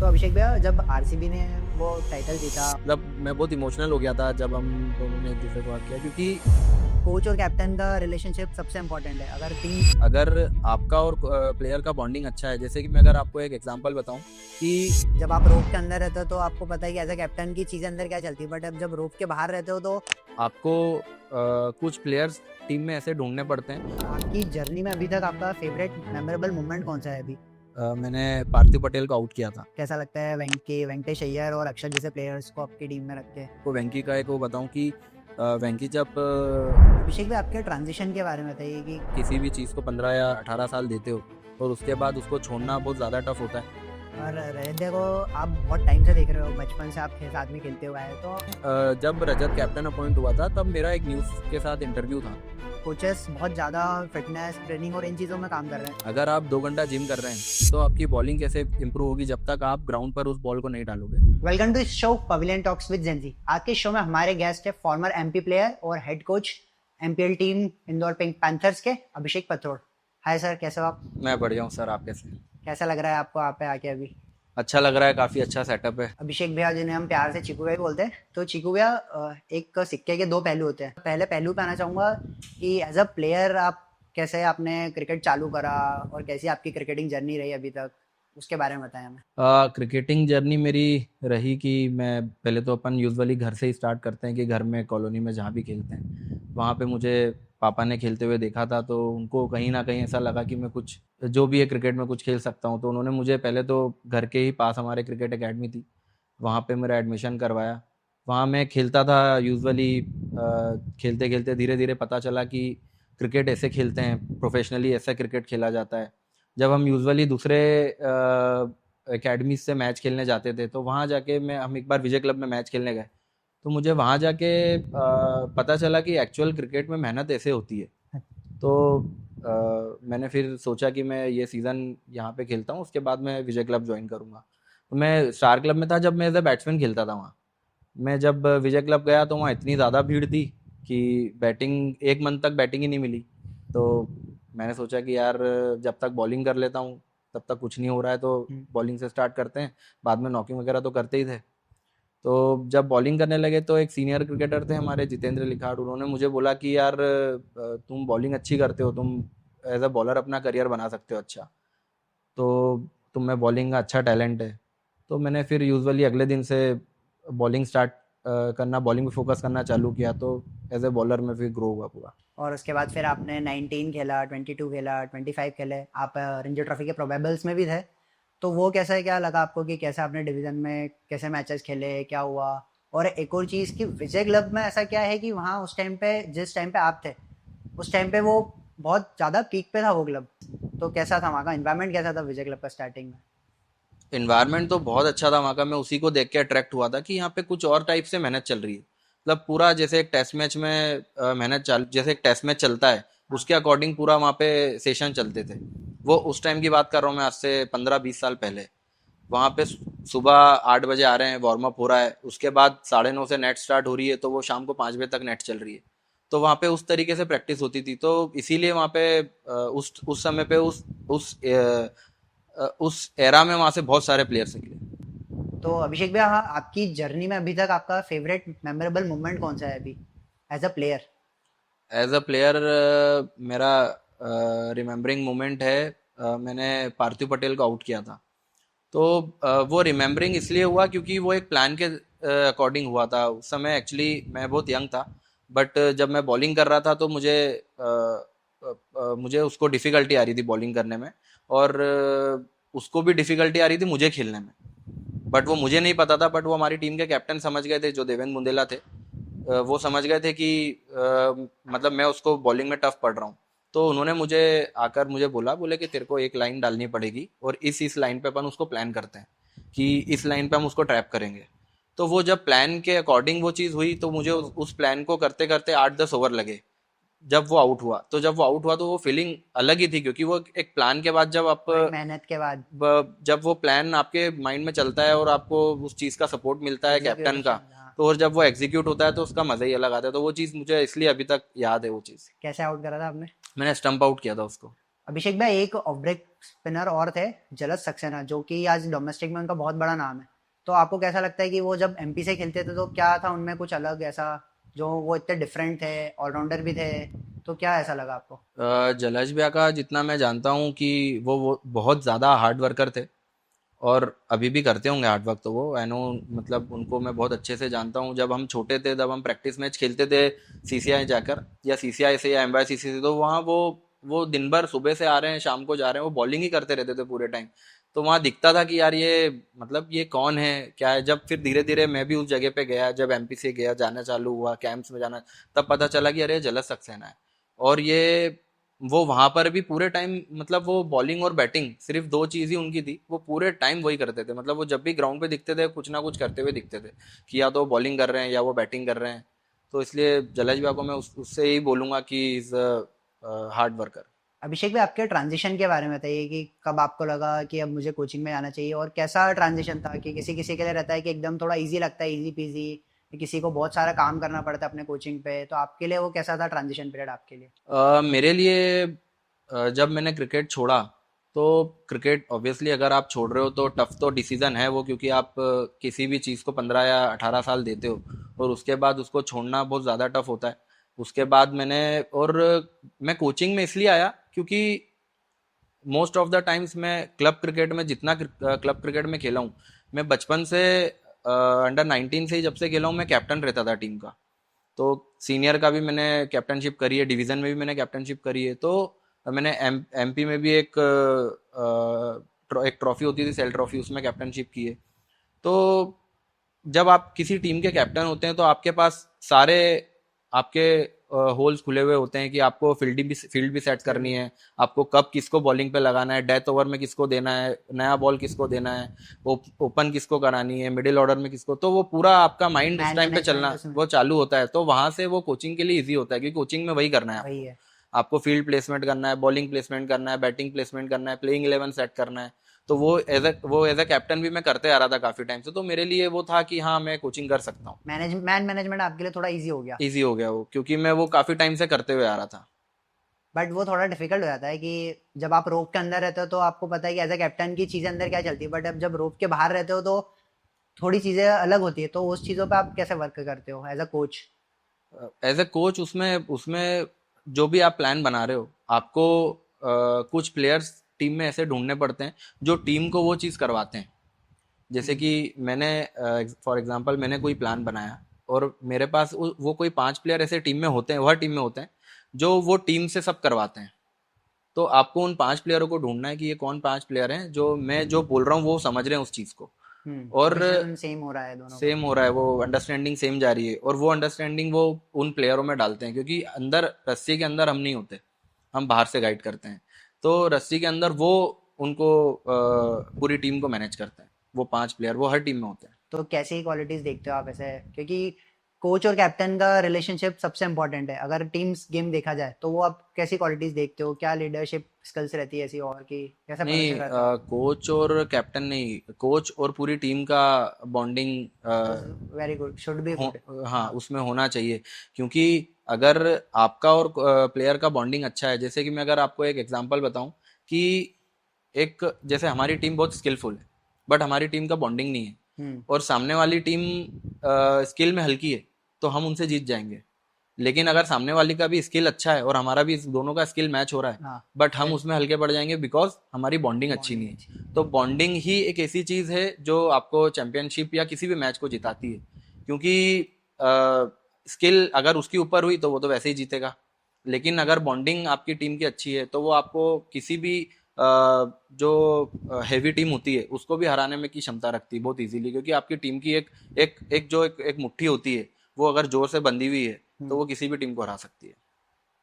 तो अभिषेक भैया, जब आरसीबी ने वो टाइटल जीता, मतलब मैं बहुत इमोशनल हो गया था जब हम दोनों ने एक दूसरे को हक किया, क्योंकि कोच और कैप्टन का रिलेशनशिप सबसे इम्पोर्टेंट है। अगर टीम अगर आपका और प्लेयर का बॉन्डिंग अच्छा है, जैसे कि मैं अगर आपको एक एग्जांपल बताऊं कि जब आप रोप के अंदर रहते हो तो आपको पता है कि एज अ कैप्टन की चीज़ें अंदर क्या चलती है, बट अब जब रोप के बाहर रहते हो तो आपको कुछ प्लेयर्स टीम में ऐसे ढूंढने पड़ते हैं। आपकी जर्नी में अभी तक आपका फेवरेट मेमोरेबल मोमेंट कौन सा है अभी? मैंने पार्थिव पटेल को आउट किया था। कैसा लगता है वेंकटेश अय्यर और अक्षर जैसे प्लेयर्स को आपकी टीम में रख के? तो वेंकी का एक वो बताऊं कि वेंकी जब अभिषेक भाई, आपके ट्रांजिशन के बारे में बताइए कि किसी भी चीज़ को 15 या 18 साल देते हो और उसके बाद उसको छोड़ना बहुत ज़्यादा टफ होता है। और रजत को आप बहुत टाइम से देख रहे हो, बचपन से आप साथ में खेलते हुए आए, तो जब रजत कैप्टन अपॉइंट हुआ था तब मेरा एक न्यूज़ के साथ इंटरव्यू था। कोचेस बहुत ज़्यादा फिटनेस ट्रेनिंग और इन चीज़ों में काम कर रहे हैं। अगर आप 2 घंटा जिम कर रहे हैं तो आपकी बॉलिंग कैसे इंप्रूव होगी जब तक आप ग्राउंड पर उस बॉल को नहीं डालोगे। Welcome to show pavilion talks with Gen Z. आज के शो में हमारे गेस्ट है फॉर्मर एमपी प्लेयर और head coach MPL team Indore Pink Panthers के अभिषेक पत्रोड़। हाय सर, कैसे हो आप? मैं बढ़िया हूँ सर, आप कैसे? कैसा लग रहा है आपको यहाँ पे आके अभी? अच्छा लग रहा है, काफ़ी अच्छा सेटअप है। अभिषेक भैया, जिन्हें हम प्यार से चीकू भैया बोलते हैं, तो चीकू भैया, एक सिक्के के दो पहलू होते हैं। पहले पहलू पे आना चाहूँगा कि एज अ प्लेयर आप कैसे आपने क्रिकेट चालू करा और कैसी आपकी क्रिकेटिंग जर्नी रही अभी तक, उसके बारे में बताएं हमें। क्रिकेटिंग जर्नी मेरी रही कि मैं पहले तो अपन यूजुअली घर से ही स्टार्ट करते हैं कि घर में कॉलोनी में जहाँ भी खेलते हैं वहाँ पे मुझे पापा ने खेलते हुए देखा था, तो उनको कहीं ना कहीं ऐसा लगा कि मैं कुछ जो भी है क्रिकेट में कुछ खेल सकता हूँ। तो उन्होंने मुझे पहले तो घर के ही पास हमारे क्रिकेट एकेडमी थी, वहाँ पे मेरा एडमिशन करवाया। वहाँ मैं खेलता था यूजुअली। खेलते खेलते धीरे धीरे पता चला कि क्रिकेट ऐसे खेलते हैं, प्रोफेशनली ऐसा क्रिकेट खेला जाता है। जब हम यूजुअली दूसरे एकेडमी से मैच खेलने जाते थे तो वहाँ जाके हम एक बार विजय क्लब में मैच खेलने गए, तो मुझे वहाँ जाके पता चला कि एक्चुअल क्रिकेट में मेहनत ऐसे होती है। तो मैंने फिर सोचा कि मैं ये सीज़न यहाँ पे खेलता हूँ, उसके बाद मैं विजय क्लब ज्वाइन करूँगा। तो मैं स्टार क्लब में था जब मैं एज ए बैट्समैन खेलता था वहाँ। मैं जब विजय क्लब गया तो वहाँ इतनी ज़्यादा भीड़ थी कि बैटिंग 1 मंथ तक बैटिंग ही नहीं मिली। तो मैंने सोचा कि यार जब तक बॉलिंग कर लेता हूँ तब तक कुछ नहीं हो रहा है, तो बॉलिंग से स्टार्ट करते हैं, बाद में नॉकिंग वगैरह तो करते ही थे। तो जब बॉलिंग करने लगे तो एक सीनियर क्रिकेटर थे हमारे, जितेंद्र लिखाड़, उन्होंने मुझे बोला कि यार तुम बॉलिंग अच्छी करते हो, तुम एज अ बॉलर अपना करियर बना सकते हो अच्छा, तो तुम में बॉलिंग का अच्छा टैलेंट है। तो मैंने फिर यूजुअली अगले दिन से बॉलिंग स्टार्ट करना, बॉलिंग पे फोकस करना चालू किया, तो एज ए बॉलर में फिर ग्रो हुआ पूरा। और उसके बाद फिर आपने 19 खेला, 22 खेला, 25 खेले, आप रणजी ट्रॉफी के प्रोबेबल्स में भी थे। तो वो कैसा है, क्या लगा आपको कि कैसे आपने डिवीजन में कैसे मैचेस खेले, क्या हुआ? और एक और चीज़ कि विजय क्लब में ऐसा क्या है कि वहाँ उस टाइम पे, जिस टाइम पे आप थे उस टाइम पे वो बहुत ज़्यादा पीक पे था वो क्लब। तो कैसा था वहाँ का इन्वायरमेंट, कैसा था विजय क्लब का स्टार्टिंग में? इन्वायरमेंट तो बहुत अच्छा था वहाँ का, मैं उसी को देख के अट्रैक्ट हुआ था कि यहाँ पे कुछ और टाइप से मेहनत चल रही है। मतलब पूरा जैसे एक टेस्ट मैच में जैसे एक टेस्ट मैच चलता है उसके अकॉर्डिंग पूरा वहाँ पे सेशन चलते थे। वो उस टाइम की बात कर रहा हूँ मैं, आज से 15-20 साल पहले। वहाँ पे सुबह 8 बजे आ रहे हैं, वार्म अप हो रहा है, उसके बाद 9:30 से नेट स्टार्ट हो रही है, तो वो शाम को 5 बजे तक नेट चल रही है। तो वहाँ पे उस तरीके से प्रैक्टिस होती थी, तो इसीलिए वहाँ पे उस समय पे उस एरा में वहाँ से बहुत सारे प्लेयर्स निकले। तो अभिषेक भैया, हाँ, आपकी जर्नी में अभी तक आपका फेवरेट मेमोरेबल मोमेंट कौन सा है अभी as a player? As a player मेरा रिमेम्बरिंग मोमेंट है, मैंने पार्थिव पटेल को आउट किया था। तो वो रिमेम्बरिंग इसलिए हुआ क्योंकि वो एक प्लान के अकॉर्डिंग हुआ था। उस समय एक्चुअली मैं बहुत यंग था, बट जब मैं बॉलिंग कर रहा था तो मुझे उसको डिफ़िकल्टी आ रही थी बॉलिंग करने में, और उसको भी डिफ़िकल्टी आ रही थी मुझे खेलने में। बट वो मुझे नहीं पता था, बट वो हमारी टीम के कैप्टन समझ गए थे, जो देवेंद्र बुंदेला थे। वो समझ गए थे कि मतलब मैं उसको बॉलिंग में टफ पड़ रहा हूँ। तो उन्होंने मुझे आकर मुझे बोले कि तेरे को एक लाइन डालनी पड़ेगी और इस लाइन पे अपन उसको प्लान करते हैं कि इस लाइन पे हम उसको ट्रैप करेंगे। तो वो जब प्लान के अकॉर्डिंग वो चीज़ हुई तो मुझे उस प्लान को करते करते 8-10 ओवर लगे। जब वो आउट हुआ तो वो फीलिंग अलग ही थी, क्योंकि वो एक प्लान के बाद जब आप बड़ी मेहनत के बाद जब वो प्लान आपके माइंड में चलता है और आपको उस चीज़ का सपोर्ट मिलता है कैप्टन का, एग्जीक्यूशन। हाँ। तो और जब वो एग्जीक्यूट होता है तो उसका मज़ा ही अलग आता है। तो वो चीज़ मुझे इसलिए अभी तक याद है वो चीज़। कैसे आउट करा था आपने? मैंने स्टंप आउट किया था उसको। अभिषेक भाई, एक ऑफ ब्रेक स्पिनर और थे, जलस सक्सेना, जो कि आज डोमेस्टिक में उनका बहुत बड़ा नाम है। तो आपको कैसा लगता है कि वो जब एमपी से खेलते थे तो क्या था उनमें कुछ अलग ऐसा, जो वो इतने डिफरेंट थे, ऑलराउंडर भी थे, तो क्या ऐसा लगा आपको? जलज भैया का जितना मैं जानता हूँ कि वो बहुत ज़्यादा हार्ड वर्कर थे, और अभी भी करते होंगे हार्ड वर्क, तो वो आई नो, मतलब उनको मैं बहुत अच्छे से जानता हूँ। जब हम छोटे थे तब हम प्रैक्टिस मैच खेलते थे सीसीआई जाकर, या सीसीआई से या एमवाईसीसी से, तो वहाँ वो दिन भर सुबह से आ रहे हैं शाम को जा रहे हैं, वो बॉलिंग ही करते रहते थे पूरे टाइम। तो वहाँ दिखता था कि यार ये, मतलब ये कौन है, क्या है। जब फिर धीरे धीरे मैं भी उस जगह पे गया, जब एमपी से गया, जाना चालू हुआ कैंप्स में जाना, तब पता चला कि अरे जलस सक्सेना है। और ये वो वहां पर भी पूरे टाइम, मतलब वो बॉलिंग और बैटिंग सिर्फ दो चीज ही उनकी थी, वो पूरे टाइम वही करते थे। मतलब वो जब भी ग्राउंड पे दिखते थे कुछ ना कुछ करते हुए दिखते थे, कि या तो बॉलिंग कर रहे हैं या वो बैटिंग कर रहे हैं। तो इसलिए जलेज भैया को मैं उससे यही बोलूंगा कि इज हार्ड वर्कर। अभिषेक भाई, आपके ट्रांजिशन के बारे में बताइए कि कब आपको लगा कि अब मुझे कोचिंग में जाना चाहिए, और कैसा ट्रांजिशन था? कि किसी किसी के लिए रहता है कि एकदम थोड़ा इजी लगता है, इजी पीजी, किसी को बहुत सारा काम करना पड़ता है अपने कोचिंग पे, तो आपके लिए वो कैसा था ट्रांजिशन पीरियड आपके लिए? मेरे लिए जब मैंने क्रिकेट छोड़ा, तो क्रिकेट ऑब्वियसली अगर आप छोड़ रहे हो तो टफ तो डिसीजन है वो, क्योंकि आप किसी भी चीज़ को 15 या 18 साल देते हो, और उसके बाद उसको छोड़ना बहुत ज़्यादा टफ होता है। उसके बाद मैंने, और मैं कोचिंग में इसलिए आया क्योंकि मोस्ट ऑफ द टाइम्स मैं क्लब क्रिकेट में, जितना क्लब क्रिकेट में खेला हूँ, मैं बचपन से अंडर 19 से ही, जब से खेला हूँ मैं कैप्टन रहता था टीम का। तो सीनियर का भी मैंने कैप्टनशिप करी है, डिवीजन में भी मैंने कैप्टनशिप करी है। तो मैंने एमपी में भी एक ट्रॉफी होती थी, सेल ट्रॉफी, उसमें कैप्टनशिप की है। तो जब आप किसी टीम के कैप्टन होते हैं तो आपके पास सारे आपके होल्स खुले हुए होते हैं, कि आपको फील्ड भी सेट करनी है, आपको कब किसको बॉलिंग पे लगाना है, डेथ ओवर में किसको देना है, नया बॉल किसको देना है, ओपन किसको करानी है, मिडिल ऑर्डर में किसको। तो वो पूरा आपका माइंड उस मैन टाइम पे मैनेजमेंट चलना उसमें वो चालू होता है। तो वहां से वो कोचिंग के लिए इजी होता है, क्योंकि कोचिंग में वही करना है वही आपको। है। आपको फील्ड प्लेसमेंट करना है, बॉलिंग प्लेसमेंट करना है, बैटिंग प्लेसमेंट करना है, प्लेइंग 11 सेट करना है। तो वो एज अ कैप्टन भी मैं करते आ रहा था काफी टाइम से, तो मेरे लिए वो था कि हाँ मैं कोचिंग कर सकता हूँ। मैन मैनेजमेंट आपके लिए थोड़ा इजी हो गया। ईजी हो गया वो, क्योंकि मैं वो काफी टाइम से करते हुए आ रहा था। बट वो थोड़ा डिफिकल्ट हो जाता है कि जब आप रोप के अंदर रहते हो तो आपको पता है कि एज अ कैप्टन की चीजें अंदर क्या चलती है, बट अब जब रोप के बाहर रहते हो तो थोड़ी चीजें अलग होती है। तो उस चीजों पे आप कैसे वर्क करते हो as a coach? As a coach, उसमें उसमें जो भी आप प्लान बना रहे हो, आपको कुछ प्लेयर्स टीम में ऐसे ढूंढने पड़ते हैं जो टीम को वो चीज़ करवाते हैं। जैसे हम्म। कि मैंने, फॉर एग्जांपल, मैंने कोई प्लान बनाया, और मेरे पास वो कोई 5 प्लेयर ऐसे टीम में होते हैं, वह टीम में होते हैं जो वो टीम से सब करवाते हैं। तो आपको उन 5 प्लेयरों को ढूंढना है कि ये कौन 5 प्लेयर हैं जो मैं जो बोल रहा हूँ वो समझ रहे हैं उस चीज़ को, और विजन सेम हो रहा है दोनों का। सेम हो रहा है, वो अंडरस्टैंडिंग सेम जा रही है, और वो अंडरस्टैंडिंग वो उन प्लेयरों में डालते हैं, क्योंकि अंदर रस्सी के अंदर हम नहीं होते, हम बाहर से गाइड करते हैं। तो रस्सी के अंदर वो उनको पूरी टीम को मैनेज करते हैं। वो 5 प्लेयर वो हर टीम में होते हैं। तो कैसी क्वालिटीज देखते हो आप ऐसे? क्योंकि कोच और कैप्टन का रिलेशनशिप सबसे इंपॉर्टेंट है अगर टीम्स गेम देखा जाए, तो वो आप कैसी क्वालिटीज देखते हो? क्या लीडरशिप स्किल्स रहती है ऐसी, और की कैसे प्रदर्शन नहीं, रहता है? कोच और कैप्टन नहीं, कोच और पूरी टीम का bonding very good, should be हो, गुड। हाँ, हाँ। उसमें होना चाहिए। क्योंकि अगर आपका और प्लेयर का बॉन्डिंग अच्छा है, जैसे कि मैं अगर आपको एक एग्जांपल बताऊं, कि एक, जैसे हमारी टीम बहुत स्किलफुल है, बट हमारी टीम का बॉन्डिंग नहीं है, हम्म। और सामने वाली टीम स्किल में हल्की है, तो हम उनसे जीत जाएंगे। लेकिन अगर सामने वाली का भी स्किल अच्छा है और हमारा भी इस दोनों का स्किल मैच हो रहा है, हाँ। बट हम फिर उसमें हल्के पड़ जाएंगे, बिकॉज हमारी बॉन्डिंग अच्छी नहीं बॉन्डिंग है। अच्छी। तो बॉन्डिंग ही एक ऐसी चीज है जो आपको चैंपियनशिप या किसी भी मैच को जिताती है। क्योंकि स्किल अगर उसके ऊपर हुई तो वो तो वैसे ही जीतेगा, लेकिन अगर बॉन्डिंग आपकी टीम की अच्छी है तो वो आपको किसी भी जो हैवी टीम होती है उसको भी हराने में की क्षमता रखती है बहुत इजीली, क्योंकि आपकी टीम की एक मुट्ठी होती है, वो अगर जोर से बंधी हुई है तो हम्म। वो किसी भी टीम को हरा सकती है।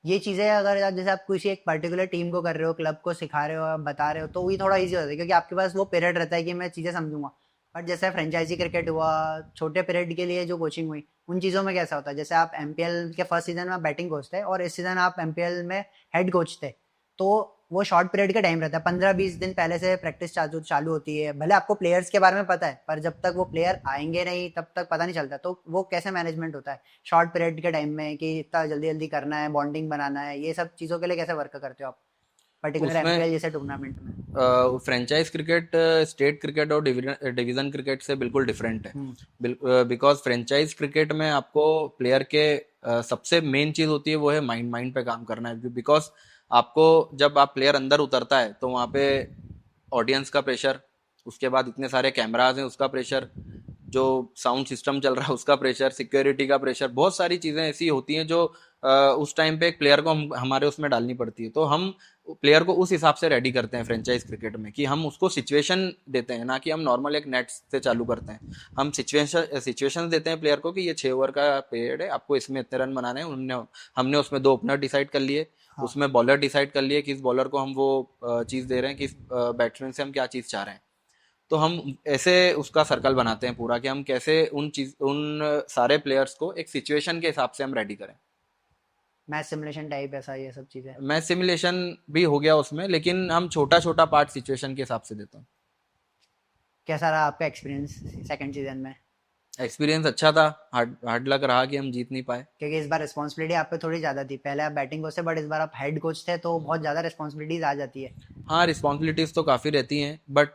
ये चीजें अगर जैसे आप किसी एक पर्टिकुलर टीम को कर रहे हो, क्लब को सिखा रहे हो, आप बता रहे हो, तो वही थोड़ा इजी होता है क्योंकि आपके पास वो पीरियड रहता है कि मैं चीजें समझूंगा। बट जैसे फ्रेंचाइजी क्रिकेट हुआ, छोटे पीरियड के लिए जो कोचिंग हुई, उन चीजों में कैसा होता है? जैसे आप एमपीएल के फर्स्ट सीजन में बैटिंग कोच थे और इस सीजन आप एमपीएल में हेड कोच थे, तो वो शॉर्ट पीरियड का टाइम रहता है, 15-20 दिन पहले से प्रैक्टिस चालू चालू होती है। भले आपको प्लेयर्स के बारे में पता है, पर जब तक वो प्लेयर आएंगे नहीं तब तक पता नहीं चलता। तो वो कैसे मैनेजमेंट होता है शॉर्ट पीरियड के टाइम में कि इतना जल्दी जल्दी करना है, बॉन्डिंग बनाना है, ये सब चीज़ों के लिए कैसे वर्क करते हो आप? पर्टिकुलर उसमें एमपीएल जैसे टूर्नामेंट में? फ्रेंचाइज क्रिकेट स्टेट क्रिकेट और डिवीजन क्रिकेट से बिल्कुल डिफरेंट है। हम्म। बिकॉज फ्रेंचाइज क्रिकेट में आपको प्लेयर के सबसे मेन चीज होती है वो है माइंड, माइंड पे काम करना है। बिकॉज आपको जब आप प्लेयर अंदर उतरता है तो वहाँ पे ऑडियंस का प्रेशर, उसके बाद इतने सारे कैमराज हैं उसका प्रेशर, जो साउंड सिस्टम चल रहा है उसका प्रेशर, सिक्योरिटी का प्रेशर, बहुत सारी चीज़ें ऐसी होती हैं जो उस टाइम पे एक प्लेयर को हमारे उसमें डालनी पड़ती है। तो हम प्लेयर को उस हिसाब से रेडी करते हैं फ्रेंचाइज क्रिकेट में, कि हम उसको सिचुएशन देते हैं, ना कि हम नॉर्मल एक नेट से चालू करते हैं। हम सिचुएशन देते हैं प्लेयर को कि ये 6 ओवर का पीरियड है, आपको इसमें इतने रन बनाने हैं। हमने उसमें 2 ओपनर डिसाइड कर लिए, हाँ। उसमें बॉलर डिसाइड कर लिए किस बॉलर को हम वो चीज़ दे रहे हैं, किस बैट्समैन से हम क्या चीज़ चाह रहे हैं। तो हम ऐसे उसका सर्कल बनाते हैं पूरा, कि हम कैसे उन सारे प्लेयर्स को एक सिचुएशन के हिसाब से हम रेडी करें। मैच सिमुलेशन टाइप ऐसा ये सब चीज़ें? मैच सिमुलेशन भी हो गया उसमें, लेकिन हम छोटा छोटा पार्ट सिचुएशन के हिसाब से देते हैं। कैसा रहा आपका एक्सपीरियंस सेकंड सीजन में? एक्सपीरियंस अच्छा था, हार्ड हार्ड लक रहा कि हम जीत नहीं पाए। क्योंकि इस बार रिस्पॉन्सिबिलिटी आप पे थोड़ी ज़्यादा थी, पहले आप बैटिंग कोच थे बट इस बार आप हेड कोच थे, तो बहुत ज़्यादा रिस्पॉन्सिबिलिटीज आ जाती है। हाँ, रिस्पॉन्सिबिलिटीज तो काफ़ी रहती हैं, बट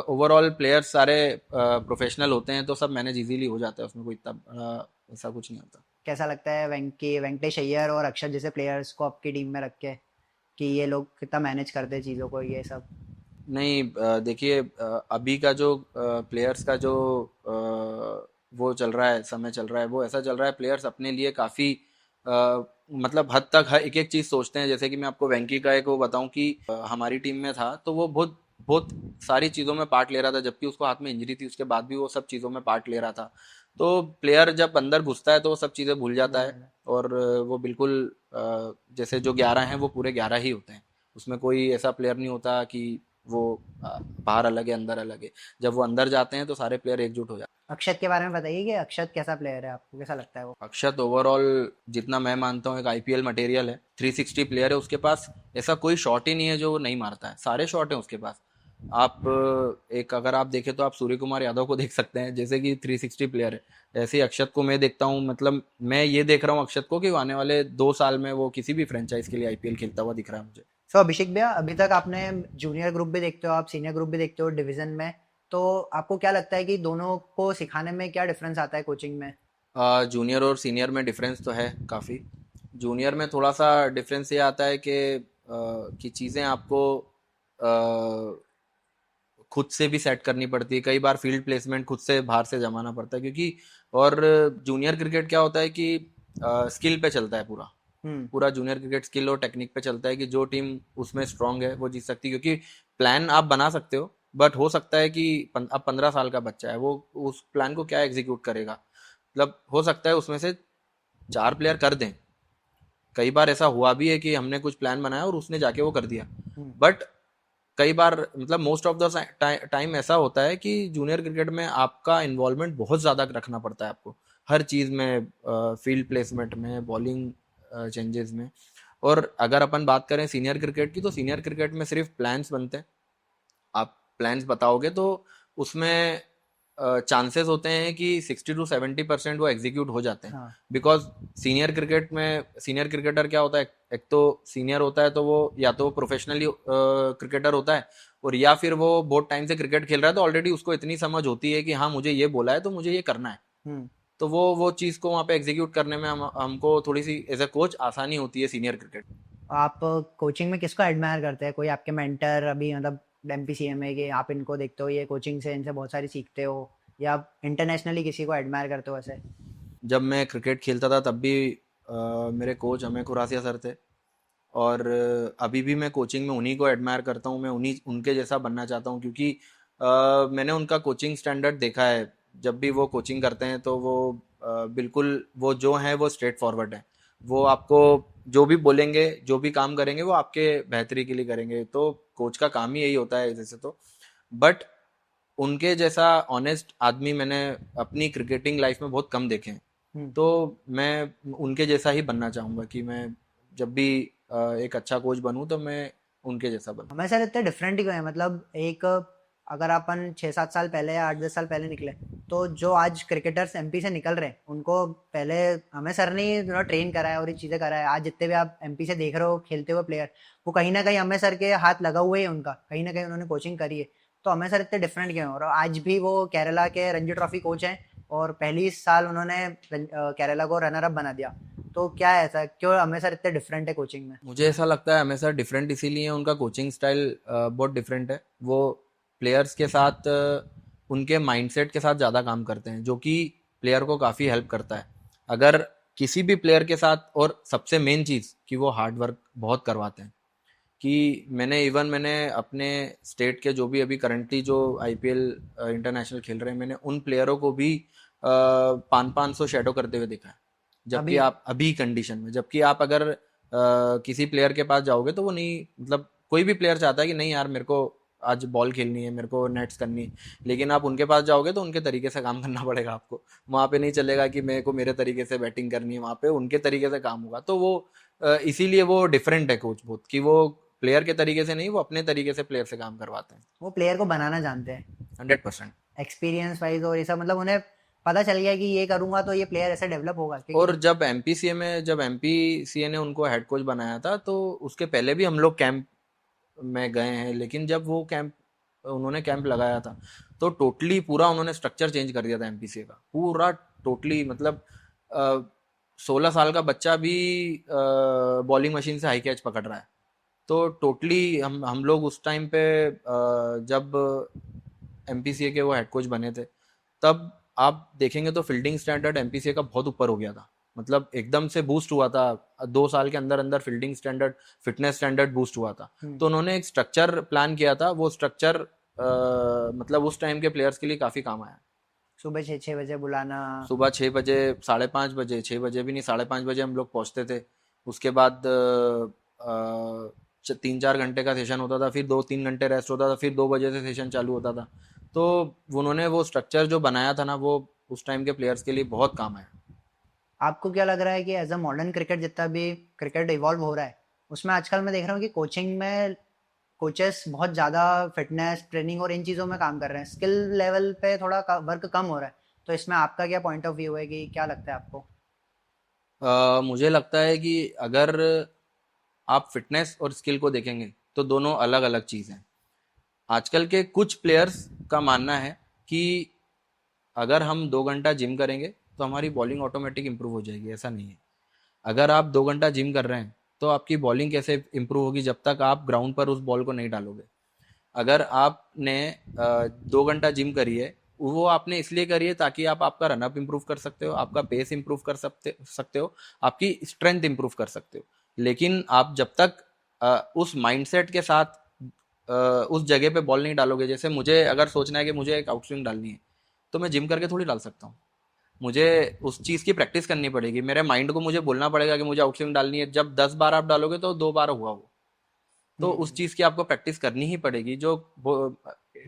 ओवरऑल प्लेयर्स सारे प्रोफेशनल होते हैं, तो सब मैनेज इजीली हो जाता है, उसमें कोई इतना ऐसा कुछ नहीं होता। कैसा लगता है वेंकटेश अय्यर और अक्षर जैसे प्लेयर्स को आपकी टीम में रख के, कि ये लोग कितना मैनेज करते हैं चीज़ों को ये सब? नहीं, देखिए, अभी का जो प्लेयर्स का जो वो चल रहा है, समय चल रहा है, वो ऐसा चल रहा है, प्लेयर्स अपने लिए काफ़ी मतलब हद तक हर एक एक चीज़ सोचते हैं। जैसे कि मैं आपको वेंकी का एक वो बताऊं कि हमारी टीम में था, तो वो बहुत बहुत सारी चीज़ों में पार्ट ले रहा था, जबकि उसको हाथ में इंजरी थी, उसके बाद भी वो सब चीज़ों में पार्ट ले रहा था। तो प्लेयर जब अंदर घुसता है तो वो सब चीज़ें भूल जाता है, और वो बिल्कुल जैसे जो 11 हैं वो पूरे 11 ही होते हैं। उसमें कोई ऐसा प्लेयर नहीं होता कि वो बाहर अलग है अंदर अलग है। जब वो अंदर जाते हैं तो सारे प्लेयर एकजुट हो जाते अक्षत के बारे में बताइए कि अक्षत कैसा प्लेयर है, आपको कैसा लगता है वो? हैं। अक्षत ओवरऑल जितना मैं मानता हूँ एक आईपीएल मटेरियल है, 360 प्लेयर है उसके पास। ऐसा कोई शॉट ही नहीं है जो वो नहीं मारता है, सारे शॉट हैं उसके पास। आप एक अगर आप देखें तो आप सूर्य कुमार यादव को देख सकते हैं, जैसे कि 360 प्लेयर है, ऐसे ही अक्षत को मैं देखता हूँ। मतलब मैं ये देख रहा हूँ अक्षत को कि वो आने वाले 2 साल में वो किसी भी फ्रेंचाइज के लिए आईपीएल खेलता हुआ दिख रहा है मुझे। सो अभिषेक भैया, अभी तक आपने जूनियर ग्रुप भी देखते हो, आप सीनियर ग्रुप भी देखते हो डिवीजन में, तो आपको क्या लगता है कि दोनों को सिखाने में क्या डिफरेंस आता है कोचिंग में? जूनियर और सीनियर में डिफरेंस तो है काफ़ी। जूनियर में थोड़ा सा डिफरेंस ये आता है कि चीज़ें आपको खुद से भी सेट करनी पड़ती है, कई बार फील्ड प्लेसमेंट खुद से बाहर से जमाना पड़ता है, क्योंकि और जूनियर क्रिकेट क्या होता है कि स्किल पे चलता है पूरा। हम्म। पूरा जूनियर क्रिकेट स्किल और टेक्निक पे चलता है, कि जो टीम उसमें स्ट्रांग है वो जीत सकती है। क्योंकि प्लान आप बना सकते हो, बट हो सकता है कि अब 15 साल का बच्चा है, वो उस प्लान को क्या एग्जीक्यूट करेगा। मतलब हो सकता है उसमें से 4 प्लेयर कर दें। कई बार ऐसा हुआ भी है कि हमने कुछ प्लान बनाया और उसने जाके वो कर दिया। हम्म। बट कई बार मतलब मोस्ट ऑफ द टाइम ऐसा होता है कि जूनियर क्रिकेट में आपका इन्वॉल्वमेंट बहुत ज़्यादा रखना पड़ता है आपको, हर चीज़ में, फील्ड प्लेसमेंट में, बॉलिंग चेंजेस में। और अगर अपन बात करें सीनियर क्रिकेट की, तो सीनियर क्रिकेट में सिर्फ प्लान्स बनते हैं। आप प्लान्स बताओगे तो उसमें चांसेस होते हैं कि 60 to 70% वो एग्जीक्यूट हो जाते हैं। हाँ। बिकॉज सीनियर क्रिकेटर क्या होता है, एक तो सीनियर होता है तो वो या तो प्रोफेशनली क्रिकेटर होता है, और या फिर वो बहुत टाइम से क्रिकेट खेल रहा है, तो ऑलरेडी उसको इतनी समझ होती है कि हाँ मुझे ये बोला है तो मुझे ये करना है। हम्म। तो वो चीज़ को वहाँ पे एग्जीक्यूट करने में हमको थोड़ी सी एज ए कोच आसानी होती है सीनियर क्रिकेट। आप कोचिंग में किसको एडमायर करते हैं? कोई आपके मेंटर अभी मतलब एमपीसीएमए के, आप इनको देखते हो ये कोचिंग से इनसे बहुत सारी सीखते हो, या आप इंटरनेशनली किसी को एडमायर करते हो ऐसे? जब मैं क्रिकेट खेलता था तब भी मेरे कोच अमेय खुरासिया सर थे, और अभी भी मैं कोचिंग में उन्हीं को एडमायर करता हूँ। मैं उन्हीं उनके जैसा बनना चाहता हूँ, क्योंकि मैंने उनका कोचिंग स्टैंडर्ड देखा है। जब भी वो कोचिंग करते हैं तो वो बिल्कुल वो जो है वो स्ट्रेट फॉरवर्ड है। वो आपको जो भी बोलेंगे, जो भी काम करेंगे, वो आपके बेहतरी के लिए करेंगे। तो कोच का काम ही यही होता है जैसे तो। बट उनके जैसा ऑनेस्ट आदमी मैंने अपनी क्रिकेटिंग लाइफ में बहुत कम देखे हैं। हम्म। तो मैं उनके जैसा ही बनना चाहूँगा, कि मैं जब भी एक अच्छा कोच बनूं तो मैं उनके जैसा बनूं। हमें सर इतने डिफरेंट ही क्यों है? मतलब एक, अगर अपन 6-7 साल पहले या 8-10 साल पहले निकले तो जो आज क्रिकेटर्स एमपी से निकल रहे हैं उनको पहले हमें सर ने ट्रेन करा है और ये चीज़ें करा है। आज जितने भी आप एमपी से देख रहे हो खेलते हुए प्लेयर, वो कहीं ना कहीं हमें सर के हाथ लगा हुआ ही है उनका, कहीं ना कहीं उन्होंने कोचिंग करी है। तो हमें सर इतने डिफरेंट क्यों हैं? और आज भी वो केरला के रणजी ट्रॉफी कोच हैं और पहली साल उन्होंने केरला को रनर अप बना दिया। तो क्या है ऐसा, क्यों हमें सर इतने डिफरेंट है कोचिंग में? मुझे ऐसा लगता है हमेशा डिफरेंट इसीलिए उनका कोचिंग स्टाइल बहुत डिफरेंट है। वो प्लेयर्स के साथ उनके माइंडसेट के साथ ज़्यादा काम करते हैं, जो कि प्लेयर को काफ़ी हेल्प करता है। अगर किसी भी प्लेयर के साथ, और सबसे मेन चीज़ कि वो हार्ड वर्क बहुत करवाते हैं। कि मैंने अपने स्टेट के जो भी अभी करंटली जो आईपीएल इंटरनेशनल खेल रहे हैं, मैंने उन प्लेयरों को भी 500 शैडो करते हुए देखा है। जबकि अभी आप अभी कंडीशन में, जबकि आप अगर किसी प्लेयर के पास जाओगे तो वो नहीं, मतलब कोई भी प्लेयर चाहता है कि नहीं यार मेरे को आज बॉल खेलनी है, मेरे को नेट्स करनी है, लेकिन आप उनके पास जाओगे तो उनके तरीके से काम करना पड़ेगा आपको। वहाँ पे नहीं चलेगा कि मेरे को मेरे तरीके से बैटिंग करनी है, वहाँ पे उनके तरीके से काम होगा। तो वो इसीलिए वो डिफरेंट है कोच बहुत, कि वो प्लेयर के तरीके से नहीं, वो अपने तरीके से प्लेयर से काम करवाते हैं। वो प्लेयर को बनाना जानते हैं 100%। एक्सपीरियंस वाइज, और ये सब मतलब उन्हें पता चल गया कि ये करूंगा तो ये प्लेयर ऐसे डेवलप होगा, और क्योंकि जब एमपीसीए ने उनको हेड कोच बनाया था, तो उसके पहले भी हम लोग कैंप में गए हैं, लेकिन जब वो कैंप उन्होंने कैंप लगाया था तो टोटली पूरा उन्होंने स्ट्रक्चर चेंज कर दिया था एमपीसीए का पूरा, टोटली। मतलब 16 साल का बच्चा भी बॉलिंग मशीन से हाई कैच पकड़ रहा है। तो टोटली हम लोग उस टाइम पे जब एमपीसीए के वो हेड कोच बने थे, तब आप देखेंगे तो फील्डिंग स्टैंडर्ड एमपीसीए का बहुत ऊपर हो गया था। मतलब एकदम से बूस्ट हुआ था 2 साल के अंदर अंदर, fielding standard, fitness standard boost हुआ था। तो उन्होंने एक स्ट्रक्चर प्लान किया था, वो स्ट्रक्चर मतलब उस टाइम के प्लेयर्स के लिए काफ़ी काम आया। सुबह 6-6 बजे बुलाना। सुबह 6 बजे, 5:30 बजे, 6 बजे भी नहीं, 5:30 बजे हम लोग पहुंचते थे। उसके बाद 3-4 घंटे का सेशन होता था, फिर 2-3 घंटे रेस्ट होता था, फिर 2 बजे से सेशन चालू होता था। तो उन्होंने वो स्ट्रक्चर जो बनाया था ना, वो उस टाइम के प्लेयर्स के लिए बहुत काम आया। आपको क्या लग रहा है कि एज अ मॉडर्न क्रिकेट जितना भी क्रिकेट इवॉल्व हो रहा है, उसमें आजकल मैं देख रहा हूँ कि कोचिंग में कोचेस बहुत ज़्यादा फिटनेस ट्रेनिंग और इन चीज़ों में काम कर रहे हैं, स्किल लेवल पे थोड़ा वर्क कम हो रहा है। तो इसमें आपका क्या पॉइंट ऑफ व्यू है, कि क्या लगता है आपको? मुझे लगता है कि अगर आप फिटनेस और स्किल को देखेंगे तो दोनों अलग अलग चीज़ हैं। आजकल के कुछ प्लेयर्स का मानना है कि अगर हम 2 घंटा जिम करेंगे तो हमारी बॉलिंग ऑटोमेटिक इंप्रूव हो जाएगी। ऐसा नहीं है। अगर आप 2 घंटा जिम कर रहे हैं तो आपकी बॉलिंग कैसे इंप्रूव होगी, जब तक आप ग्राउंड पर उस बॉल को नहीं डालोगे। अगर आपने 2 घंटा जिम करी है, वो आपने इसलिए करी है ताकि आप आपका रनअप इंप्रूव कर सकते हो, आपका पेस इंप्रूव कर सकते सकते हो, आपकी स्ट्रेंथ इंप्रूव कर सकते हो। लेकिन आप जब तक उस माइंडसेट के साथ उस जगह पे बॉल नहीं डालोगे, जैसे मुझे अगर सोचना है कि मुझे एक आउटस्विंग डालनी है, तो मैं जिम करके थोड़ी डाल सकता हूँ। मुझे उस चीज़ की प्रैक्टिस करनी पड़ेगी, मेरे माइंड को मुझे बोलना पड़ेगा कि मुझे आउटस्विंग डालनी है। जब 10 बार आप डालोगे तो 2 बार हुआ वो। तो उस हम्म। चीज़ की आपको प्रैक्टिस करनी ही पड़ेगी। जो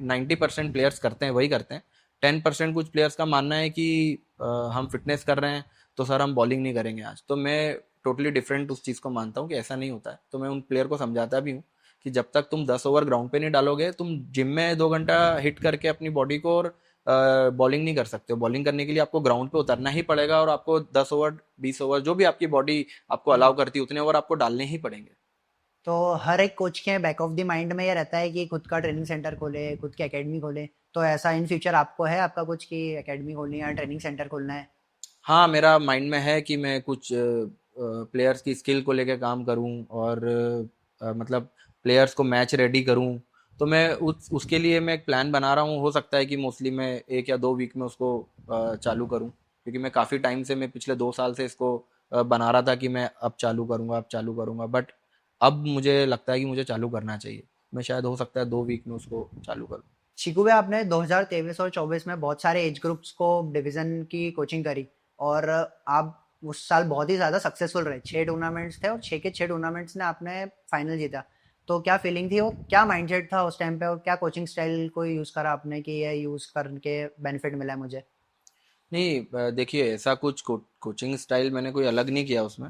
90% प्लेयर्स करते हैं वही करते हैं। 10% कुछ प्लेयर्स का मानना है कि हम फिटनेस कर रहे हैं तो सर हम बॉलिंग नहीं करेंगे आज। तो मैं टोटली डिफरेंट उस चीज़ को मानता हूँ कि ऐसा नहीं होता है। तो मैं उन प्लेयर को समझाता भी हूँ कि जब तक तुम 10 ओवर ग्राउंड पे नहीं डालोगे, तुम जिम में 2 घंटा हिट करके अपनी बॉडी को और बॉलिंग नहीं कर सकते हो। बॉलिंग करने के लिए आपको ग्राउंड पे उतरना ही पड़ेगा, और आपको 10 ओवर 20 ओवर जो भी आपकी बॉडी आपको अलाउ करती है उतने ओवर आपको डालने ही पड़ेंगे। तो हर एक कोच के बैक ऑफ द माइंड में ये रहता है कि खुद का ट्रेनिंग सेंटर खोले, खुद की एकेडमी खोले। तो ऐसा इन फ्यूचर आपको है आपका कुछ, की एकेडमी खोलनी है या ट्रेनिंग सेंटर खोलना है? हाँ, मेरा माइंड में है कि मैं कुछ प्लेयर्स की स्किल को लेकर काम करूं, और मतलब प्लेयर्स को मैच रेडी करूं। तो मैं उसके लिए मैं एक प्लान बना रहा हूं। हो सकता है कि मोस्टली मैं 1 या 2 वीक में उसको चालू करूं, क्योंकि मैं काफ़ी टाइम से, मैं पिछले 2 साल से इसको बना रहा था कि मैं अब चालू करूंगा, अब चालू करूंगा। बट अब मुझे लगता है कि मुझे चालू करना चाहिए। मैं शायद हो सकता है 2 वीक में उसको चालू करूँ। शिकू भाई, आपने 2023 और 24 में बहुत सारे एज ग्रुप्स को डिवीजन की कोचिंग करी, और आप उस साल बहुत ही ज़्यादा सक्सेसफुल रहे। 6 टूर्नामेंट्स थे और 6 के 6 टूर्नामेंट्स ने आपने फाइनल जीता। तो क्या फीलिंग थी, वो क्या माइंडसेट था उस टाइम पे, और क्या कोचिंग स्टाइल को यूज़ करा आपने कि ये यूज़ करके बेनिफिट मिला है मुझे? नहीं, देखिए ऐसा कुछ कोचिंग स्टाइल मैंने कोई अलग नहीं किया उसमें।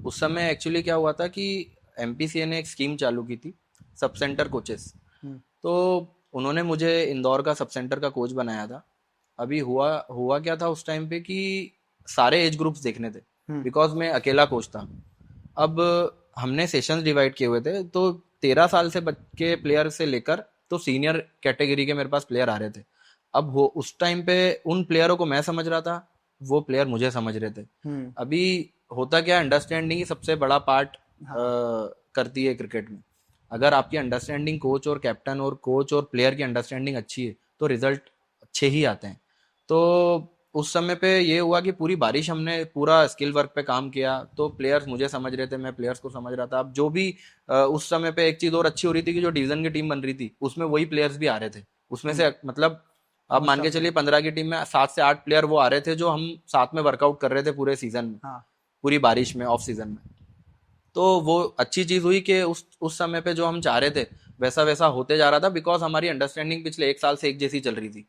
उस समय एक्चुअली क्या हुआ था कि एमपीसीए ने एक स्कीम चालू की थी, सब सेंटर कोचेस। हम्म। तो उन्होंने मुझे इंदौर का सब सेंटर का कोच बनाया था। अभी हुआ हुआ क्या था उस टाइम पे कि सारे एज ग्रुप्स देखने थे, हम्म। बिकॉज मैं अकेला कोच था। अब हमने सेशंस डिवाइड किए हुए थे, तो 13 साल से के प्लेयर से लेकर तो सीनियर कैटेगरी के मेरे पास प्लेयर आ रहे थे। अब वो उस टाइम पे उन प्लेयरों को मैं समझ रहा था, वो प्लेयर मुझे समझ रहे थे। हम्म। अभी होता क्या, अंडरस्टैंडिंग ही सबसे बड़ा पार्ट हाँ। करती है क्रिकेट में। अगर आपकी अंडरस्टैंडिंग कोच और कैप्टन और कोच और प्लेयर की अंडरस्टैंडिंग अच्छी है तो रिजल्ट अच्छे ही आते हैं। तो उस समय पे ये हुआ कि पूरी बारिश हमने पूरा स्किल वर्क पे काम किया, तो प्लेयर्स मुझे समझ रहे थे, मैं प्लेयर्स को समझ रहा था। अब जो भी उस समय पे एक चीज और अच्छी हो रही थी कि जो डिवीजन की टीम बन रही थी उसमें वही प्लेयर्स भी आ रहे थे। उसमें हम्म। से मतलब आप मोस्ट मान के ऑफ द। चलिए 15 की टीम में 7 से 8 प्लेयर वो आ रहे थे जो हम साथ में वर्कआउट कर रहे थे पूरे सीजन में, हाँ। पूरी बारिश में, ऑफ सीजन में। तो वो अच्छी चीज हुई कि उस समय पे जो हम चाह रहे थे वैसा वैसा होते जा रहा था, बिकॉज हमारी अंडरस्टैंडिंग पिछले 1 साल से एक जैसी चल रही थी।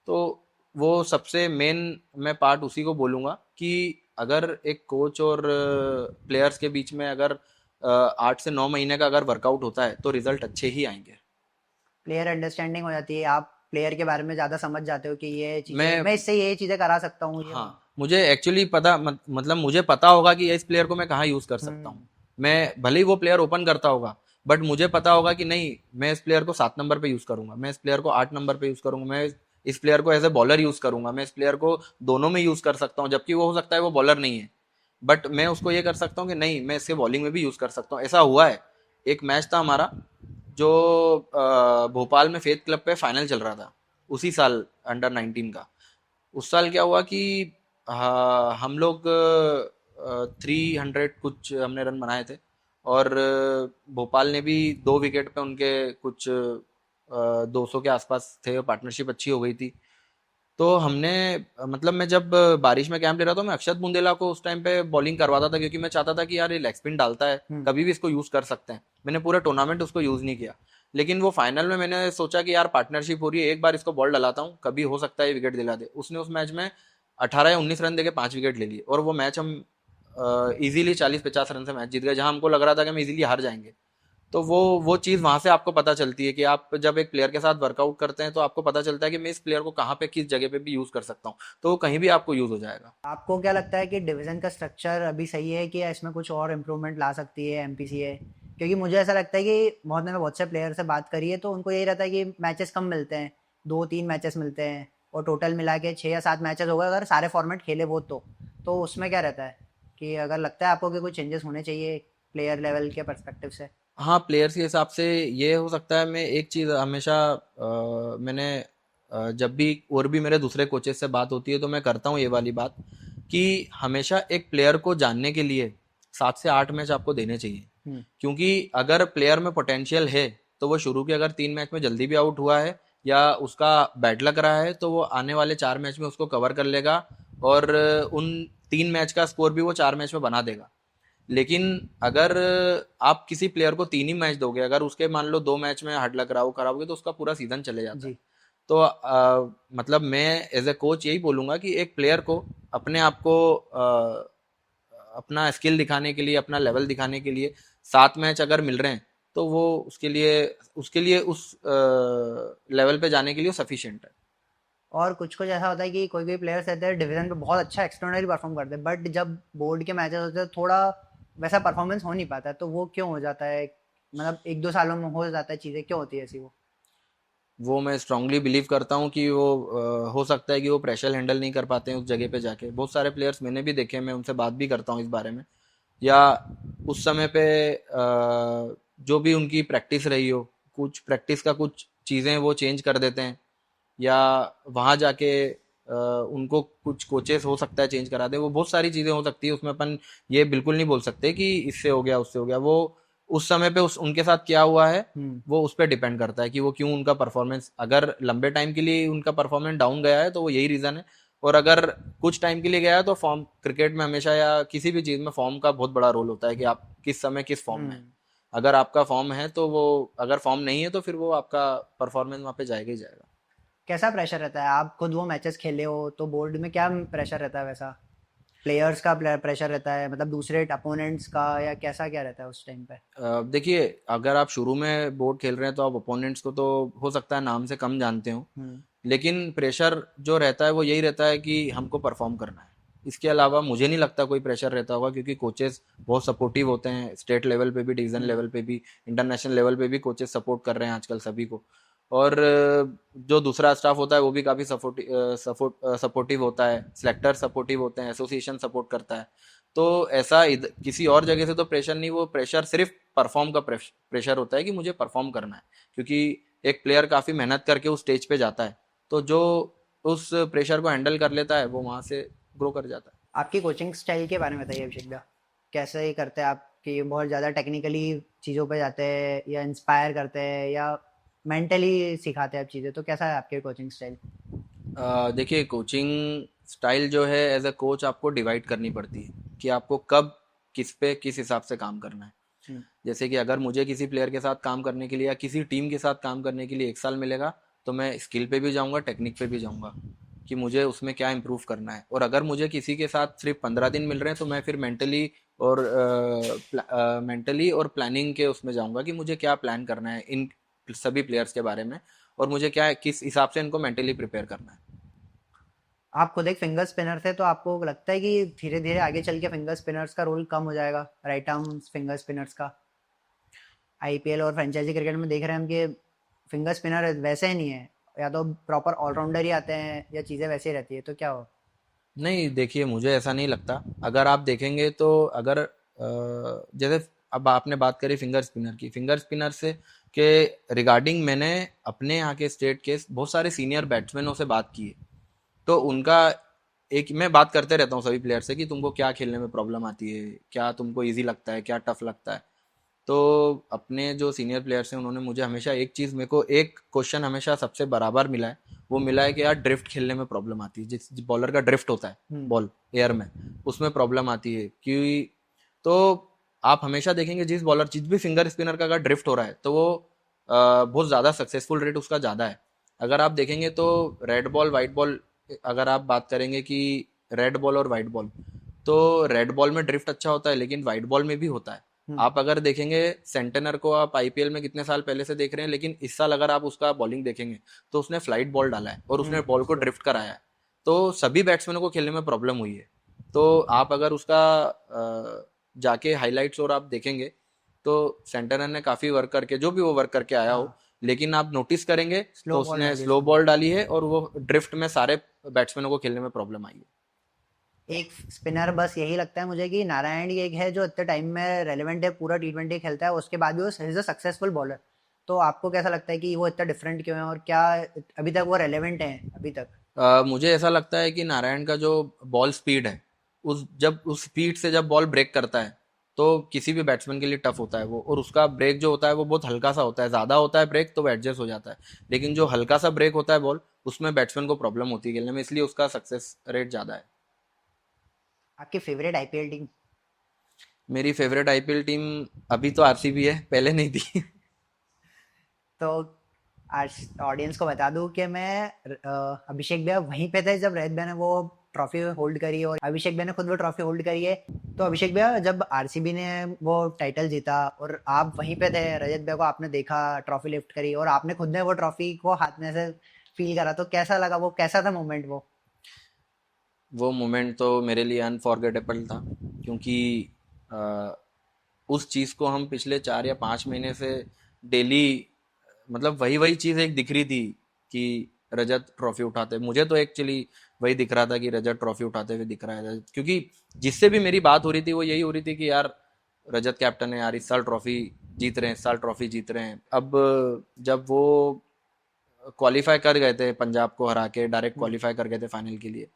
तो वो सबसे मेन मैं पार्ट उसी को बोलूंगा कि अगर एक कोच और प्लेयर्स के बीच में अगर 8 से 9 महीने का अगर वर्कआउट होता है तो रिजल्ट अच्छे ही आएंगे। प्लेयर अंडरस्टैंडिंग हो जाती है, आप प्लेयर के बारे में ज़्यादा समझ जाते हो कि ये चीज़ें मैं मैं इससे ये चीज़ें करा सकता हूँ ये। हाँ, मुझे एक्चुअली पता मतलब मुझे पता होगा कि इस प्लेयर को मैं कहाँ यूज कर सकता हूँ। हम्म। मैं भले ही वो प्लेयर ओपन करता होगा, बट मुझे पता होगा कि नहीं, मैं इस प्लेयर को 7 नंबर पे यूज करूंगा, मैं इस प्लेयर को 8 नंबर पे यूज करूंगा, मैं इस प्लेयर को एज ए बॉलर यूज करूंगा, मैं इस प्लेयर को दोनों में यूज कर सकता हूँ, जबकि वो हो सकता है वो बॉलर नहीं है, बट मैं उसको ये कर सकता हूँ कि नहीं, मैं इसके बॉलिंग में भी यूज कर सकता हूँ। ऐसा हुआ है। एक मैच था हमारा जो भोपाल में फेथ क्लब पे फाइनल चल रहा था उसी साल, अंडर 19 का। उस साल क्या हुआ कि हम लोग 300 कुछ हमने रन बनाए थे, और भोपाल ने भी 2 विकेट पे उनके कुछ 200 के आसपास थे, पार्टनरशिप अच्छी हो गई थी। तो हमने मतलब मैं जब बारिश में कैंप ले रहा था, मैं अक्षत बुंदेला को उस टाइम पे बॉलिंग करवाता था, क्योंकि मैं चाहता था कि यार ये लेग स्पिन डालता है, हम्म। कभी भी इसको यूज कर सकते हैं। मैंने पूरा टूर्नामेंट उसको यूज नहीं किया, लेकिन वो फाइनल में मैंने सोचा कि यार पार्टनरशिप हो रही है, एक बार इसको बॉल डलाता हूँ, कभी हो सकता है विकेट दिला दे। उसने उस मैच में 18 या 19 रन देके 5 विकेट ले लिए, और वो मैच हम इजीली 40-50 रन से मैच जीत गए, जहां हमको लग रहा था कि हम इजीली हार जाएंगे। तो वो चीज़ वहां से आपको पता चलती है कि आप जब एक प्लेयर के साथ वर्कआउट करते हैं तो आपको पता चलता है कि मैं इस प्लेयर को कहाँ पे किस जगह पे भी यूज कर सकता हूँ, तो वो कहीं भी आपको यूज हो जाएगा। आपको क्या लगता है कि डिवीज़न का स्ट्रक्चर अभी सही है कि इसमें कुछ और इम्प्रूवमेंट ला सकती है एमपीसीए? क्योंकि मुझे ऐसा लगता है कि मैंने बहुत से प्लेयर से बात करी है तो उनको यही रहता है कि मैचेस कम मिलते हैं, 2-3 मैचेस मिलते हैं, और टोटल मिला के 6 या 7 मैचेस हो गए अगर सारे फॉर्मेट खेले वो। तो उसमें क्या रहता है कि अगर लगता है आपको कि कुछ चेंजेस होने चाहिए प्लेयर लेवल के परस्पेक्टिव से? हाँ, प्लेयर्स के हिसाब से ये हो सकता है। मैं एक चीज़ हमेशा मैंने जब भी और भी मेरे दूसरे कोचेस से बात होती है तो मैं करता हूँ ये वाली बात, कि हमेशा एक प्लेयर को जानने के लिए 7 से 8 मैच आपको देने चाहिए। हम्म। क्योंकि अगर प्लेयर में पोटेंशियल है तो वो शुरू के अगर 3 मैच में जल्दी भी आउट हुआ है या उसका बैड लग रहा है, तो वो आने वाले 4 मैच में उसको कवर कर लेगा, और उन 3 मैच का स्कोर भी वो 4 मैच में बना देगा। लेकिन अगर आप किसी प्लेयर को 3 ही मैच दोगे, अगर उसके मान लो 2 मैच में हार्ड लग रहा हो, खराब हो गया, तो उसका पूरा सीजन चले जाता है। जी। तो मतलब मैं एज ए कोच यही बोलूंगा कि एक प्लेयर को अपने आप को अपना स्किल दिखाने के लिए, अपना लेवल दिखाने के लिए 7 मैच अगर मिल रहे हैं तो वो उसके लिए उस लेवल पे जाने के लिए सफिशिएंट है। और कुछ कुछ ऐसा होता है कि कोई कोई प्लेयर्स रहते हैं डिवीजन पे बहुत अच्छा एक्स्ट्राऑर्डिनरी परफॉर्म करते हैं, बट जब बोर्ड के मैचेस होते हैं थोड़ा वैसा परफॉर्मेंस हो नहीं पाता है, तो वो क्यों हो जाता है? मतलब 1-2 सालों में हो जाता है, चीज़ें क्यों होती है ऐसी वो? वो मैं स्ट्रांगली बिलीव करता हूँ कि वो हो सकता है कि वो प्रेशर हैंडल नहीं कर पाते हैं उस जगह पे जाके। बहुत सारे प्लेयर्स मैंने भी देखे हैं, मैं उनसे बात भी करता हूँ इस बारे में। या उस समय पे जो भी उनकी प्रैक्टिस रही हो, कुछ प्रैक्टिस का कुछ चीज़ें वो चेंज कर देते हैं, या वहाँ जाके उनको कुछ कोचेस हो सकता है चेंज करा दे। वो बहुत सारी चीज़ें हो सकती है, उसमें अपन ये बिल्कुल नहीं बोल सकते कि इससे हो गया उससे हो गया। वो उस समय पे उस उनके साथ क्या हुआ है, हम्म। वो उस पर डिपेंड करता है कि वो क्यों, उनका परफॉर्मेंस अगर लंबे टाइम के लिए उनका परफॉर्मेंस डाउन गया है तो वो यही रीज़न है। और अगर कुछ टाइम के लिए गया है तो फॉर्म, क्रिकेट में हमेशा या किसी भी चीज़ में फॉर्म का बहुत बड़ा रोल होता है कि आप किस समय किस फॉर्म में हैं। हम्म। अगर आपका फॉर्म है तो वो, अगर फॉर्म नहीं है तो फिर वो आपका परफॉर्मेंस वहाँ पे जाएगा ही जाएगा। कैसा प्रेशर रहता है? आप खुद वो मैचेस खेले हो तो बोर्ड में क्या प्रेशर रहता है वैसा? प्लेयर्स का प्रेशर रहता है, मतलब दूसरे अपोनेंट्स का, या कैसा क्या रहता है उस टाइम पे? देखिए, अगर आप शुरू में बोर्ड खेल रहे हैं तो आप अपोनेंट्स को तो हो सकता है नाम से कम जानते हो, हम्म। लेकिन प्रेशर जो रहता है वो यही रहता है कि हमको परफॉर्म करना है। इसके अलावा मुझे नहीं लगता कोई प्रेशर रहता होगा, क्योंकि कोचेस बहुत सपोर्टिव होते हैं, स्टेट लेवल पे भी, डिवीजन लेवल पे भी, इंटरनेशनल लेवल पे भी कोचेस सपोर्ट कर रहे हैं आजकल सभी को। और जो दूसरा स्टाफ होता है वो भी काफ़ी सपोर्टिव होता है, सिलेक्टर सपोर्टिव होते हैं, एसोसिएशन सपोर्ट करता है। तो ऐसा किसी और जगह से तो प्रेशर नहीं, वो प्रेशर सिर्फ परफॉर्म का प्रेशर होता है कि मुझे परफॉर्म करना है, क्योंकि एक प्लेयर काफ़ी मेहनत करके उस स्टेज पे जाता है, तो जो उस प्रेशर को हैंडल कर लेता है वो वहाँ से ग्रो कर जाता है। आपकी कोचिंग स्टाइल के बारे में बताइए अभिषेक भैया, कैसे करते हैं आप कि बहुत ज़्यादा टेक्निकली चीज़ों पे जाते हैं या इंस्पायर करते हैं या मेंटली सिखाते हैं आप चीज़ें, तो कैसा है आपके कोचिंग स्टाइल? देखिए, कोचिंग स्टाइल जो है एज अ कोच आपको डिवाइड करनी पड़ती है कि आपको कब किस पे किस हिसाब से काम करना है। हम्म। जैसे कि अगर मुझे किसी प्लेयर के साथ काम करने के लिए या किसी टीम के साथ काम करने के लिए 1 साल मिलेगा, तो मैं स्किल पे भी जाऊंगा, टेक्निक पे भी जाऊंगा कि मुझे उसमें क्या इम्प्रूव करना है। और अगर मुझे किसी के साथ सिर्फ 15 दिन मिल रहे हैं, तो मैं फिर मेंटली और प्लानिंग के उसमें जाऊंगा कि मुझे क्या प्लान करना है इन सभी प्लेयर्स के बारे में, और मुझे क्या किस हिसाब से इनको मेंटली प्रिपेयर करना है। आप खुद एक फिंगर स्पिनर थे, तो आपको लगता है कि धीरे धीरे आगे चल के फिंगर स्पिनर्स का रोल कम हो जाएगा, राइट आर्म फिंगर स्पिनर्स का? आईपीएल और फ्रेंचाइजी क्रिकेट में देख रहे हैं हम कि फिंगर स्पिनर वैसे ही नहीं है, या तो प्रॉपर ऑलराउंडर ही आते हैं या चीज़ें वैसे ही रहती है, तो क्या हो? नहीं, देखिए, मुझे ऐसा नहीं लगता। अगर आप देखेंगे तो अगर जैसे अब आपने बात करी फिंगर स्पिनर की, फिंगर स्पिनर से के रिगार्डिंग मैंने अपने यहाँ के स्टेट के बहुत सारे सीनियर बैट्समैनों से बात की है। तो उनका एक मैं बात करते रहता हूँ सभी प्लेयर से कि तुमको क्या खेलने में प्रॉब्लम आती है, क्या तुमको इजी लगता है, क्या टफ लगता है। तो अपने जो सीनियर प्लेयर्स हैं उन्होंने मुझे हमेशा एक चीज़, मेरे को एक क्वेश्चन हमेशा सबसे बराबर मिला है। वो मिला है कि यार ड्रिफ्ट खेलने में प्रॉब्लम आती है, जिस बॉलर का ड्रिफ्ट होता है हम्म। बॉल एयर में, उसमें प्रॉब्लम आती है कि तो आप हमेशा देखेंगे जिस भी फिंगर स्पिनर का अगर ड्रिफ्ट हो रहा है तो वो बहुत ज़्यादा सक्सेसफुल रेट उसका ज़्यादा है। अगर आप देखेंगे तो रेड बॉल वाइट बॉल, अगर आप बात करेंगे कि रेड बॉल और वाइट बॉल, तो रेड बॉल में ड्रिफ्ट अच्छा होता है लेकिन वाइट बॉल में भी होता है। हम्म। आप अगर देखेंगे सेंटेनर को, आप आईपीएल में कितने साल पहले से देख रहे हैं, लेकिन इस साल अगर आप उसका बॉलिंग देखेंगे तो उसने फ्लाइट बॉल डाला है और उसने बॉल को स्लो। ड्रिफ्ट कराया है। तो सभी बैट्समैनों को खेलने में प्रॉब्लम हुई है। तो आप अगर उसका जाके हाइलाइट्स और आप देखेंगे तो सेंटेनर ने काफ़ी वर्क करके, जो भी वो वर्क करके आया हो, हाँ, लेकिन आप नोटिस करेंगे तो स्लो बॉल उसने डाली स्लो उसने। बॉल डाली है और वो ड्रिफ्ट में सारे बैट्समैनों को खेलने में प्रॉब्लम आई है। एक स्पिनर बस यही लगता है मुझे कि नारायण ही एक है जो इतने टाइम में रेलेवेंट है, पूरा टी20 खेलता है, उसके बाद भी वो इज अ सक्सेसफुल बॉलर। तो आपको कैसा लगता है कि वो इतना डिफरेंट क्यों है और क्या अभी तक वो रेलेवेंट है अभी तक? मुझे ऐसा लगता है कि नारायण का जो बॉल स्पीड है, उस स्पीड से जब बॉल ब्रेक करता है तो किसी भी बैट्समैन के लिए टफ होता है वो, और उसका ब्रेक जो होता है वो बहुत हल्का सा होता है। ज़्यादा होता है ब्रेक तो वो एडजस्ट हो जाता है, लेकिन जो हल्का सा ब्रेक होता है बॉल, उसमें बैट्समैन को प्रॉब्लम होती है खेलने में, इसलिए उसका सक्सेस रेट ज़्यादा है। आपकी फेवरेट आईपीएल टीम? मेरी फेवरेट आईपीएल टीम अभी तो आरसीबी है, पहले नहीं थी। तो आज ऑडियंस को बता दूं कि मैं अभिषेक भैया वहीं पे थे जब रजत भैया ने वो ट्रॉफी होल्ड करी, और अभिषेक भैया ने खुद वो ट्रॉफी होल्ड करी है। तो अभिषेक भैया जब आरसीबी ने वो टाइटल जीता और आप वहीं पे थे, रजत भैया को आपने देखा ट्रॉफी लिफ्ट करी और आपने खुद ने वो ट्रॉफी को हाथ में से फील करा, तो कैसा लगा? वो कैसा था मोमेंट वो? वो मोमेंट तो मेरे लिए अनफॉरगेटेबल था, क्योंकि अ, उस चीज़ को हम पिछले 4 या 5 महीने से डेली, मतलब वही वही चीज़ एक दिख रही थी कि रजत ट्रॉफी उठाते, मुझे तो एक्चुअली वही दिख रहा था कि रजत ट्रॉफी उठाते हुए दिख रहा है। क्योंकि जिससे भी मेरी बात हो रही थी वो यही हो रही थी कि यार रजत कैप्टन है यार, इस साल ट्रॉफी जीत रहे हैं, इस साल ट्रॉफी जीत रहे हैं। अब जब वो क्वालिफाई कर गए थे, पंजाब को हरा के डायरेक्ट हम्म। क्वालिफाई कर गए थे फाइनल के लिए,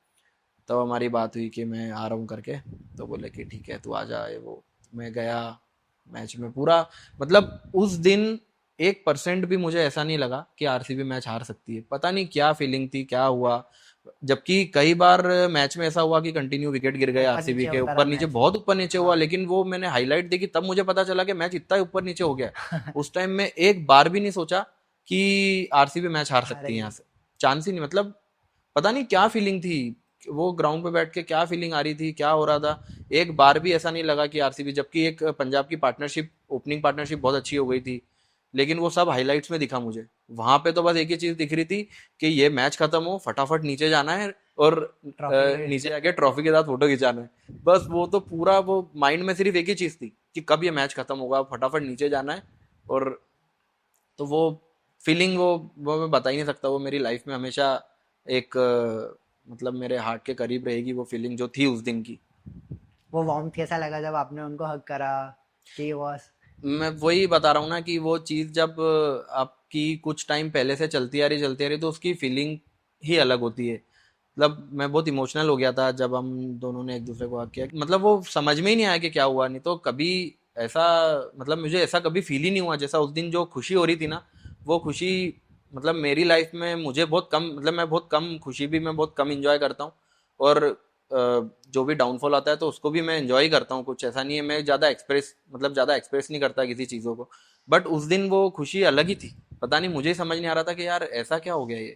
तब हमारी बात हुई कि मैं आ रहा हूँ करके। तो बोले कि ठीक है तू आ जा, ये वो। मैं गया मैच में पूरा, मतलब उस दिन 1% भी मुझे ऐसा नहीं लगा कि आरसीबी मैच हार सकती है। पता नहीं क्या फीलिंग थी, क्या हुआ। जबकि कई बार मैच में ऐसा हुआ कि कंटिन्यू विकेट गिर गए ऊपर आरसीबी नीचे के, होता रहा ऊपर नीचे, मैच। बहुत ऊपर नीचे हुआ, हाँ। लेकिन वो मैंने हाईलाइट देखी तब मुझे पता चला कि मैच इतना ऊपर नीचे हो गया। उस टाइम में एक बार भी नहीं सोचा कि आरसीबी मैच हार सकती है यहाँ हारेगी। से, चांस ही नहीं। मतलब पता नहीं क्या फीलिंग थी, वो ग्राउंड पे बैठ के क्या फीलिंग आ रही थी, क्या हो रहा था। एक बार भी ऐसा नहीं लगा कि आरसीबी, जबकि एक पंजाब की पार्टनरशिप, ओपनिंग पार्टनरशिप बहुत अच्छी हो गई थी, लेकिन वो सब हाइलाइट्स में दिखा मुझे। वहां पे तो बस एक ही चीज दिख रही थी कि ये मैच खत्म हो, फटाफट नीचे जाना है और ट्रॉफी। नीचे आके ट्रॉफी के साथ फोटो खिंचाना है। बस वो तो पूरा वो माइंड में सिर्फ एक ही चीज थी कि कब ये मैच खत्म होगा, फटाफट नीचे जाना है। और तो वो फीलिंग, वो मैं बता ही नहीं सकता। वो मेरी लाइफ में हमेशा एक मतलब मेरे हार्ट के करीब रहेगी वो फीलिंग जो थी उस दिन की। वो वार्म कैसा लगा जब आपने उनको हग करा कि वॉस। मैं वही बता रहा हूँ ना कि वो चीज़ जब आपकी कुछ टाइम पहले से चलती आ रही तो उसकी फीलिंग ही अलग होती है। मतलब मैं बहुत इमोशनल हो गया था जब हम दोनों ने एक दूसरे को हक किया। मतलब वो समझ में ही नहीं आया कि क्या हुआ, नहीं तो कभी ऐसा, मतलब मुझे ऐसा कभी फील ही नहीं हुआ जैसा उस दिन जो खुशी हो रही थी ना। वो खुशी, मतलब मेरी लाइफ में मुझे बहुत कम, मतलब मैं बहुत कम खुशी भी मैं बहुत कम इंजॉय करता हूँ। और जो भी डाउनफॉल आता है तो उसको भी मैं एंजॉय करता हूँ। कुछ ऐसा नहीं है मैं ज़्यादा एक्सप्रेस नहीं करता किसी चीज़ों को। बट उस दिन वो खुशी अलग ही थी। पता नहीं, मुझे ही समझ नहीं आ रहा था कि यार ऐसा क्या हो गया ये।